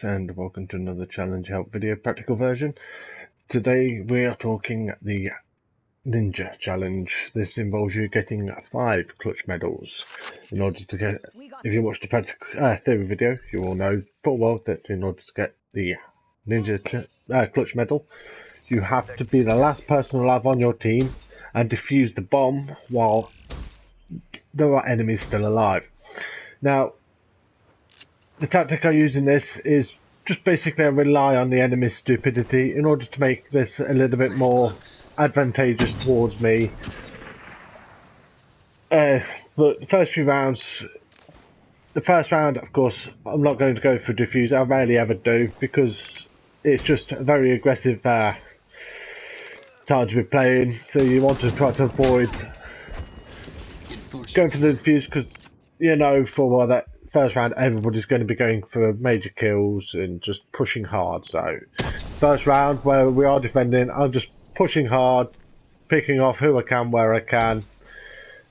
And welcome to another challenge help video practical version. Today we are talking the ninja challenge. This involves you getting 5 clutch medals. In order to get, if you watched the practical theory video, you will know full well that in order to get the ninja clutch medal, you have to be the last person alive on your team and defuse the bomb while there are enemies still alive. Now, the tactic I use in this is just basically I rely on the enemy's stupidity in order to make this a little bit more advantageous towards me. But the first few rounds, the first round, of course, I'm not going to go for defuse. I rarely ever do because it's just a very aggressive time to be playing. So you want to try to avoid going for the defuse because you know for a while that first round everybody's going to be going for major kills and just pushing hard. So first round where we are defending, I'm just pushing hard, picking off who I can where I can,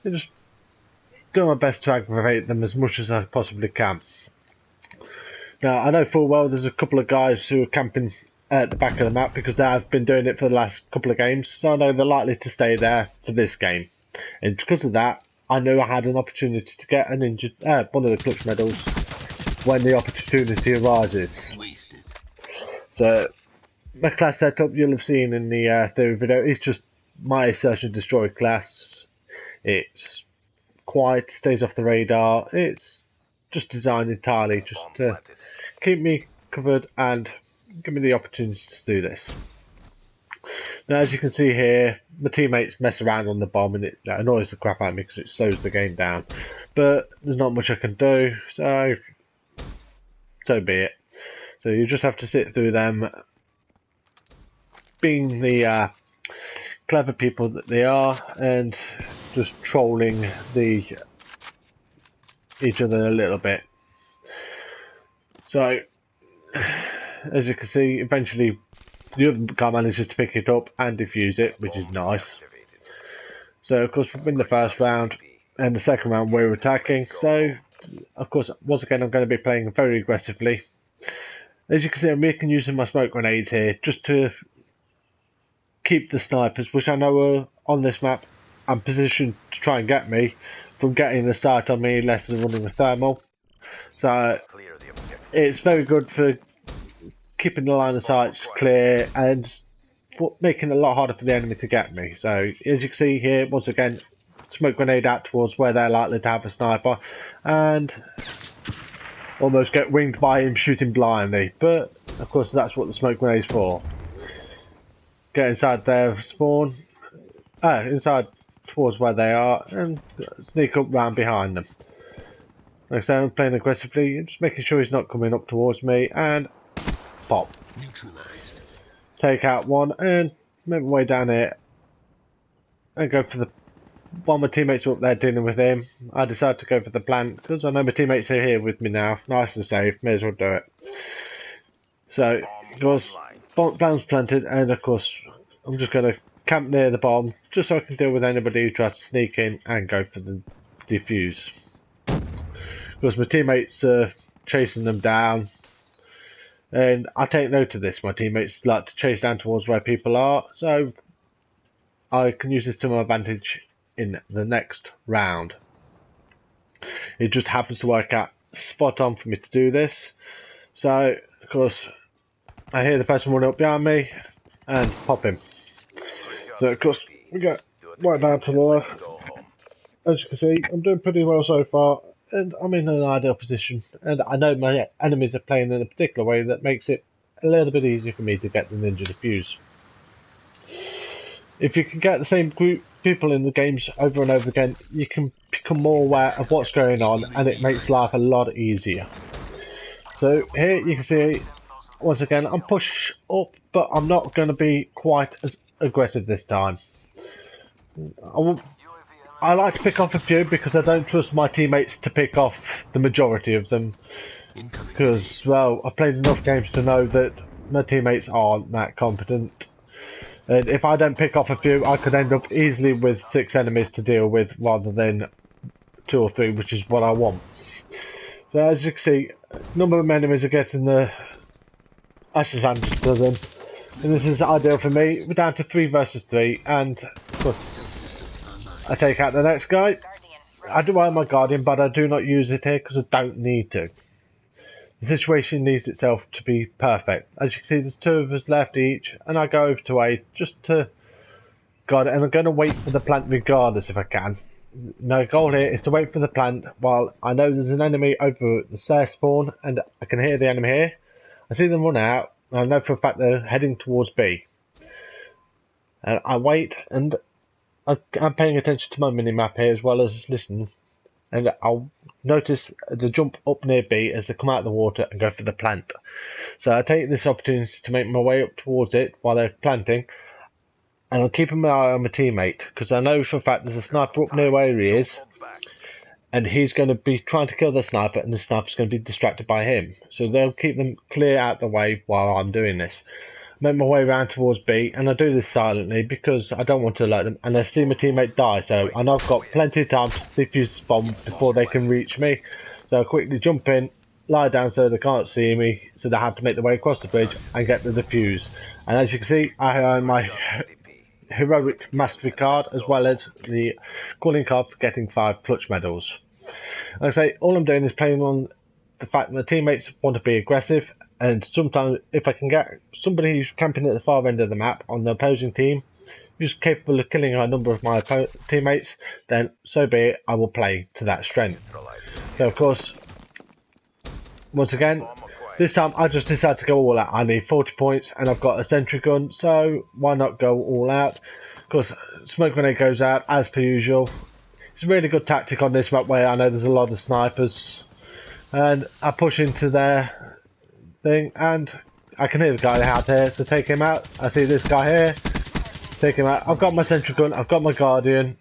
and just do my best to aggravate them as much as I possibly can. Now I know full well there's a couple of guys who are camping at the back of the map because they have been doing it for the last couple of games, so I know they're likely to stay there for this game, and because of that I knew I had an opportunity to get an injured one of the clutch medals when the opportunity arises. So my class setup you'll have seen in the theory video is just my search and destroy class. It's quiet, stays off the radar. It's just designed entirely just to keep me covered and give me the opportunity to do this. Now, as you can see here, my teammates mess around on the bomb and it annoys the crap out of me because it slows the game down. But there's not much I can do, so be it. So you just have to sit through them, being the clever people that they are, and just trolling each other a little bit. So, as you can see, eventually the other guy manages to pick it up and defuse it, which is nice. So of course in the first round and the second round we're attacking, so of course once again I'm going to be playing very aggressively. As you can see I'm making use of my smoke grenades here just to keep the snipers, which I know are on this map and positioned to try and get me, from getting the start on me unless they're running a thermal. So it's very good for keeping the line of sights clear and making it a lot harder for the enemy to get me. So as you can see here, once again, smoke grenade out towards where they're likely to have a sniper and almost get winged by him shooting blindly. But of course that's what the smoke grenade's for. Get inside their spawn, inside towards where they are and sneak up round behind them. Like I said, I'm playing aggressively, just making sure he's not coming up towards me, and pop. Neutralized. Take out one and make my way down here and go for the while my teammates are up there dealing with him. I decide to go for the plant because I know my teammates are here with me now. Nice and safe, may as well do it. So of course bomb's planted and of course I'm just going to camp near the bomb just so I can deal with anybody who tries to sneak in and go for the defuse. Of course my teammates are chasing them down. And I take note of this, my teammates like to chase down towards where people are, so I can use this to my advantage in the next round. It just happens to work out spot on for me to do this. So, of course, I hear the person running up behind me and pop him. So, of course, we go right down to the left. As you can see, I'm doing pretty well so far. And I'm in an ideal position, and I know my enemies are playing in a particular way that makes it a little bit easier for me to get the ninja defuse. If you can get the same group people in the games over and over again, you can become more aware of what's going on, and it makes life a lot easier. So here you can see, once again, I'm pushed up, but I'm not going to be quite as aggressive this time. I like to pick off a few because I don't trust my teammates to pick off the majority of them. Because, well, I've played enough games to know that my teammates aren't that competent. And if I don't pick off a few, I could end up easily with 6 enemies to deal with rather than 2 or 3, which is what I want. So as you can see, a number of enemies are getting the That's just Andrew's cousin. And this is ideal for me. We're down to 3 versus 3, and of course, I take out the next guy. I do own my Guardian, but I do not use it here because I don't need to. The situation needs itself to be perfect. As you can see, there's 2 of us left each, and I go over to A just to guard it, and I'm going to wait for the plant regardless if I can. My goal here is to wait for the plant while I know there's an enemy over at the stair spawn, and I can hear the enemy here. I see them run out, and I know for a fact they're heading towards B. And I wait, and I'm paying attention to my mini-map here as well as listening, and I'll notice the jump up near B as they come out of the water and go for the plant. So I take this opportunity to make my way up towards it while they're planting, and I'm keeping my eye on my teammate because I know for a fact there's a sniper up near where he is, and he's going to be trying to kill the sniper, and the sniper's going to be distracted by him. So they'll keep them clear out the way while I'm doing this. Make my way around towards B, and I do this silently because I don't want to let them, and I see my teammate die, so I know I've got plenty of time to defuse this bomb before they can reach me. So I quickly jump in, lie down so they can't see me, so they have to make their way across the bridge and get the defuse. And as you can see, I earn my heroic mastery card as well as the calling card for getting 5 clutch medals. Like I say, all I'm doing is playing on the fact that my teammates want to be aggressive, and sometimes if I can get somebody who's camping at the far end of the map on the opposing team who's capable of killing a number of my teammates, then so be it, I will play to that strength. So of course, once again, this time I just decided to go all out. I need 40 points and I've got a sentry gun, so why not go all out? Of course, smoke grenade goes out as per usual. It's a really good tactic on this map where I know there's a lot of snipers, and I push into their thing, and I can hear the guy out there to take him out. I see this guy here, take him out. I've got my sentry gun, I've got my Guardian,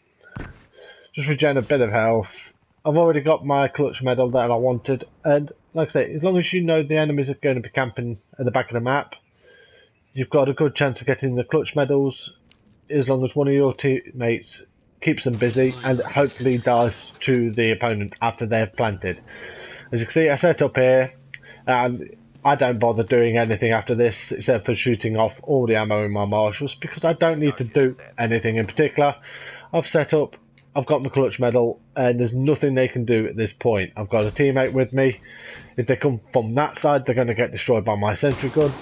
just regen a bit of health. I've already got my clutch medal that I wanted, and like I say, as long as you know the enemies are going to be camping at the back of the map, you've got a good chance of getting the clutch medals, as long as one of your teammates keeps them busy and hopefully dies to the opponent after they've planted. As you can see, I set up here, and I don't bother doing anything after this except for shooting off all the ammo in my marshals because I don't need to do anything in particular. I've set up, I've got my clutch medal, and there's nothing they can do at this point. I've got a teammate with me. If they come from that side, they're going to get destroyed by my sentry gun.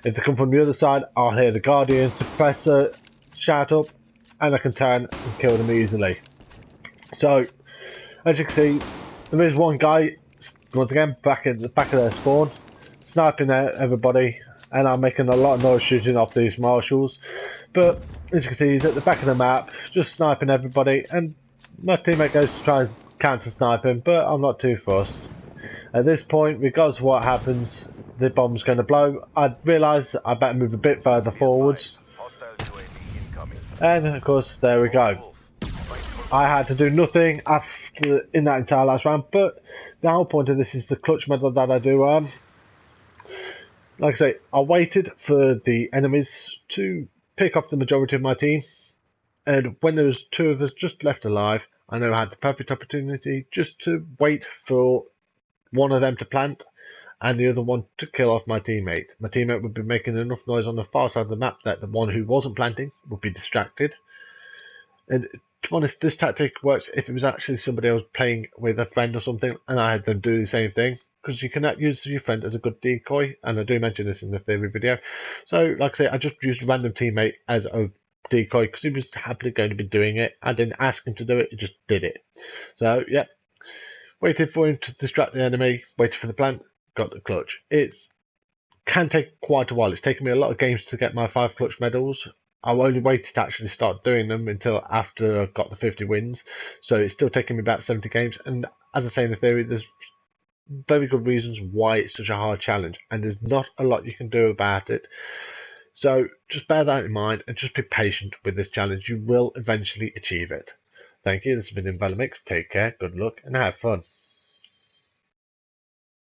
If they come from the other side, I'll hear the Guardian suppressor shout up, and I can turn and kill them easily. So, as you can see, there is one guy, once again, back at the back of their spawn, sniping at everybody, and I'm making a lot of noise shooting off these marshals. But as you can see, he's at the back of the map, just sniping everybody, and my teammate goes to try and counter snipe him, but I'm not too fussed. At this point, regardless of what happens, the bomb's going to blow. I realise I better move a bit further forwards, and of course, there we go. I had to do nothing after in that entire last round, but the whole point of this is the clutch medal that I do earn. Like I say, I waited for the enemies to pick off the majority of my team, and when there was 2 of us just left alive, I know I had the perfect opportunity just to wait for one of them to plant and the other one to kill off my teammate. My teammate would be making enough noise on the far side of the map that the one who wasn't planting would be distracted. And to be honest, this tactic works if it was actually somebody else playing with a friend or something and I had them do the same thing, because you can use your friend as a good decoy, and I do mention this in the theory video. So like I say, I just used a random teammate as a decoy because he was happily going to be doing it. I didn't ask him to do it, he just did it. So yeah, waited for him to distract the enemy, waited for the plant, got the clutch. It can take quite a while. It's taken me a lot of games to get my 5 clutch medals. I only waited to actually start doing them until after I got the 50 wins, so it's still taking me about 70 games. And as I say in the theory, there's very good reasons why it's such a hard challenge, and there's not a lot you can do about it. So just bear that in mind and just be patient with this challenge. You will eventually achieve it. Thank you. This has been Invalimix. Take care, good luck, and have fun.